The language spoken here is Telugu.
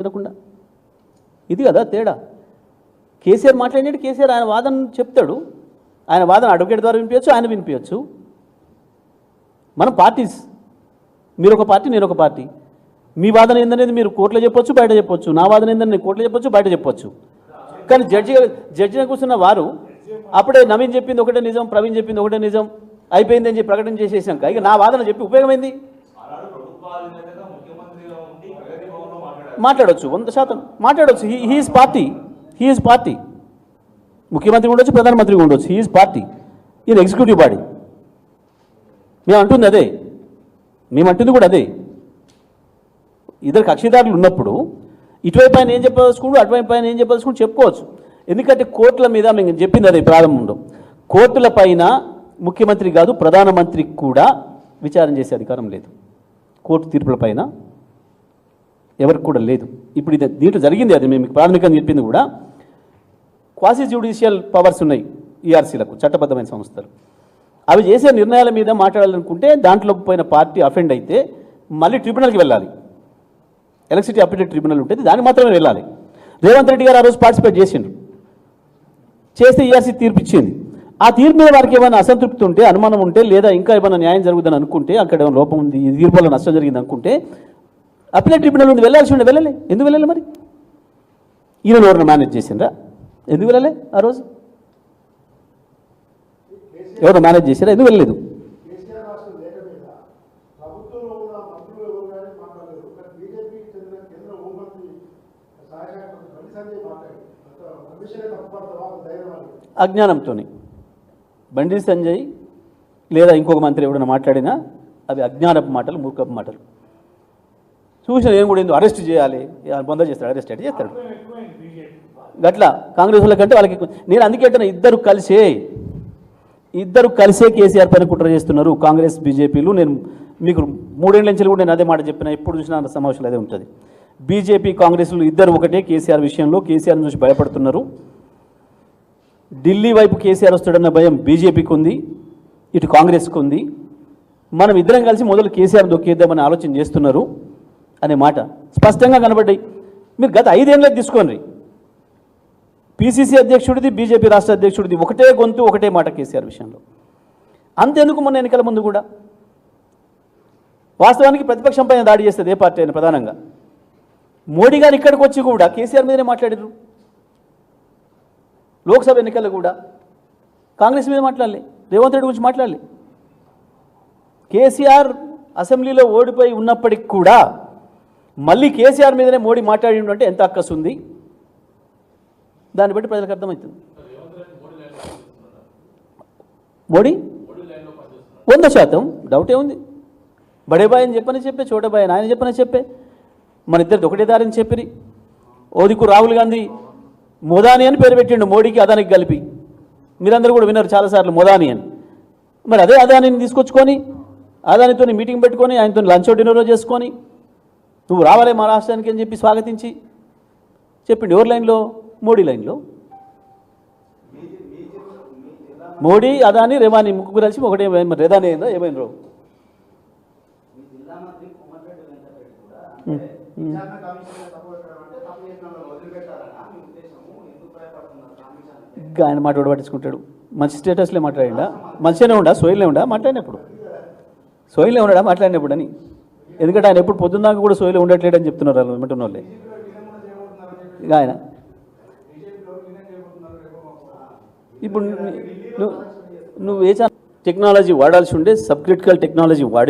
తినకుండా ఇది కదా తేడా. కేసీఆర్ మాట్లాడినట్టు కేసీఆర్ ఆయన వాదన చెప్తాడు, ఆయన వాదన అడ్వకేట్ ద్వారా వినిపించచ్చు, ఆయన వినిపించచ్చు. మనం పార్టీస్, మీరు ఒక పార్టీ, నేను ఒక పార్టీ. మీ వాదన ఏందనేది మీరు కోర్టులో చెప్పొచ్చు, బయట చెప్పొచ్చు. నా వాదన ఏందని నేను కోర్టులో చెప్పొచ్చు, బయట చెప్పొచ్చు. కానీ జడ్జిగా కూర్చున్న వారు అప్పుడే నవీన్ చెప్పింది ఒకటే నిజం, ప్రవీణ్ చెప్పింది ఒకటే నిజం, అయిపోయిందని చెప్పి ప్రకటన చేసేసాక ఇక నా వాదన చెప్పి ఉపయోగమైంది. మాట్లాడవచ్చు, 100% మాట్లాడవచ్చు. He is party. ముఖ్యమంత్రి ఉండొచ్చు, ప్రధానమంత్రి ఉండొచ్చు. హీఈస్ పార్టీ, ఈయన ఎగ్జిక్యూటివ్ బాడీ. మేము అంటుంది అదే, మేమంటుంది కూడా అదే. ఇద్దరు కక్షిదారులు ఉన్నప్పుడు ఇటువైపు ఆయన ఏం చెప్పదలుచుకుంటూ, అటువైపు ఆయన ఏం చెప్పదలుచుకుంటూ చెప్పుకోవచ్చు. ఎందుకంటే కోర్టుల మీద మేము చెప్పింది అదే ప్రారంభంలో, కోర్టుల పైన ముఖ్యమంత్రి కాదు ప్రధానమంత్రికి కూడా విచారణ చేసే అధికారం లేదు. కోర్టు తీర్పుల పైన ఎవరికి కూడా లేదు. ఇప్పుడు ఇది దీంట్లో జరిగింది అది మేము ప్రాథమికంగా చెప్పింది కూడా. క్వాసీ జ్యుడిషియల్ పవర్స్ ఉన్నాయి ఈఆర్సీలకు, చట్టబద్ధమైన సంస్థలు. అవి చేసే నిర్ణయాల మీద మాట్లాడాలనుకుంటే దాంట్లో పోయిన పార్టీ అఫెండ్ అయితే మళ్ళీ ట్రిబ్యునల్కి వెళ్ళాలి. ఎలక్ట్రిసిటీ అప్పీలేట్ ట్రిబ్యునల్ ఉంటుంది, దానికి మాత్రమే వెళ్ళాలి. రేవంత్ రెడ్డి గారు ఆ రోజు పార్టిసిపేట్ చేస్తే ఈఆర్సీ తీర్పు ఇచ్చింది. ఆ తీర్పు మీద వారికి ఏమైనా అసంతృప్తి ఉంటే, అనుమానం ఉంటే, లేదా ఇంకా ఏమైనా న్యాయం జరుగుతుందని అనుకుంటే, అక్కడ ఏమైనా లోపం ఉంది, ఈ తీర్పు వల్ల నష్టం జరిగింది అనుకుంటే అప్పీలేట్ ట్రిబ్యునల్ నుండి వెళ్ళాల్సి ఉండే. వెళ్ళలే. ఎందుకు వెళ్ళాలి మరి? ఈయన ఎవరిని మేనేజ్ చేసిండ్రా? ఎందుకు వెళ్ళలే ఆ రోజు? ఎవరు మేనేజ్ చేశారా? ఎందుకు వెళ్ళలేదు? అజ్ఞానంతో బండి సంజయ్ లేదా ఇంకొక మంత్రి ఎవరైనా మాట్లాడినా అవి అజ్ఞానపు మాటలు, మూర్ఖపు మాటలు. చూసిన నేను కూడా ఎందుకు అరెస్ట్ చేయాలి, బొంద చేస్తాడు, అరెస్ట్ అయితే చేస్తాడు. గట్లా కాంగ్రెస్ వాళ్ళకంటే వాళ్ళకి. నేను అందుకే అంటున్నా, ఇద్దరు కలిసే కేసీఆర్ పైన కుట్ర చేస్తున్నారు, కాంగ్రెస్ బీజేపీలు. నేను మీకు 3 ఏళ్ల నుంచి కూడా నేను అదే మాట చెప్పిన, ఎప్పుడు చూసినా సమావేశాలు అదే ఉంటుంది. బీజేపీ కాంగ్రెస్లు ఇద్దరు ఒకటే కేసీఆర్ విషయంలో. కేసీఆర్ని చూసి భయపడుతున్నారు. ఢిల్లీ వైపు కేసీఆర్ వస్తాడన్న భయం బీజేపీకి ఉంది, ఇటు కాంగ్రెస్కి ఉంది. మనం ఇద్దరం కలిసి మొదలు కేసీఆర్ దొక్కేద్దామని ఆలోచన చేస్తున్నారు అనే మాట స్పష్టంగా కనబడ్డాయి. మీరు గత 5 ఏళ్ళకి తీసుకోండి, పిసిసి అధ్యక్షుడిది, బీజేపీ రాష్ట్ర అధ్యక్షుడిది ఒకటే గొంతు, ఒకటే మాట కేసీఆర్ విషయంలో. అంతెందుకు మొన్న ఎన్నికల ముందు కూడా వాస్తవానికి ప్రతిపక్షం పైన దాడి చేస్తుంది ఏ పార్టీ అయినా ప్రధానంగా. మోడీ గారు ఇక్కడికి వచ్చి కూడా కేసీఆర్ మీదనే మాట్లాడారు. లోక్సభ ఎన్నికల్లో కూడా కాంగ్రెస్ మీద మాట్లాడలే, రేవంత్ రెడ్డి గురించి మాట్లాడలే. కేసీఆర్ అసెంబ్లీలో ఓడిపోయి ఉన్నప్పటికి కూడా మళ్ళీ కేసీఆర్ మీదనే మోడీ మాట్లాడిండు అంటే ఎంత అక్కసు ఉంది, దాన్ని బట్టి ప్రజలకు అర్థమవుతుంది. మోడీ 100% డౌటే ఉంది. బడేబాయ్ అని చెప్పే, చోటబాయ్ అని ఆయన చెప్పే, మన ఇద్దరిది ఒకటే దారిని చెప్పిరి. ఓదికు రాహుల్ గాంధీ మోదాని అని పేరు పెట్టిండు మోడీకి, అదానికి కలిపి. మీరందరూ కూడా విన్నారు చాలాసార్లు మోదాని అని. మరి అదే అదానిని తీసుకొచ్చుకొని అదానితో మీటింగ్ పెట్టుకొని ఆయనతో లంచ్ డిన్నర్ చేసుకొని నువ్వు రావాలే మా రాష్ట్రానికి అని చెప్పి స్వాగతించి చెప్పిండు. ఎవరి లైన్లో? మోడీ లైన్లో. మోడీ, అదాని, రేవాని ముగ్గురు కలిసి ఒకటే. రేదాని అయిందా ఏమైందో? ఇంకా ఆయన మాట కూడా పట్టించుకుంటాడు. మంచి స్టేటస్లే మాట్లాడిండా, మంచిగానే ఉండా, సోయిలే ఉండా మాట్లాడినప్పుడు, సోయిలే ఉన్నాడా మాట్లాడినప్పుడు అని. ఎందుకంటే ఆయన ఎప్పుడు పొద్దున్నాక కూడా సోయిలే ఉండట్లేడని చెప్తున్నారు వాళ్ళు ఏమంటున్న వాళ్ళే. ఇక ఆయన ఇప్పుడు నువ్వు ఏ టెక్నాలజీ వాడాల్సి ఉండే, సబ్ క్రిటికల్ టెక్నాలజీ వాడి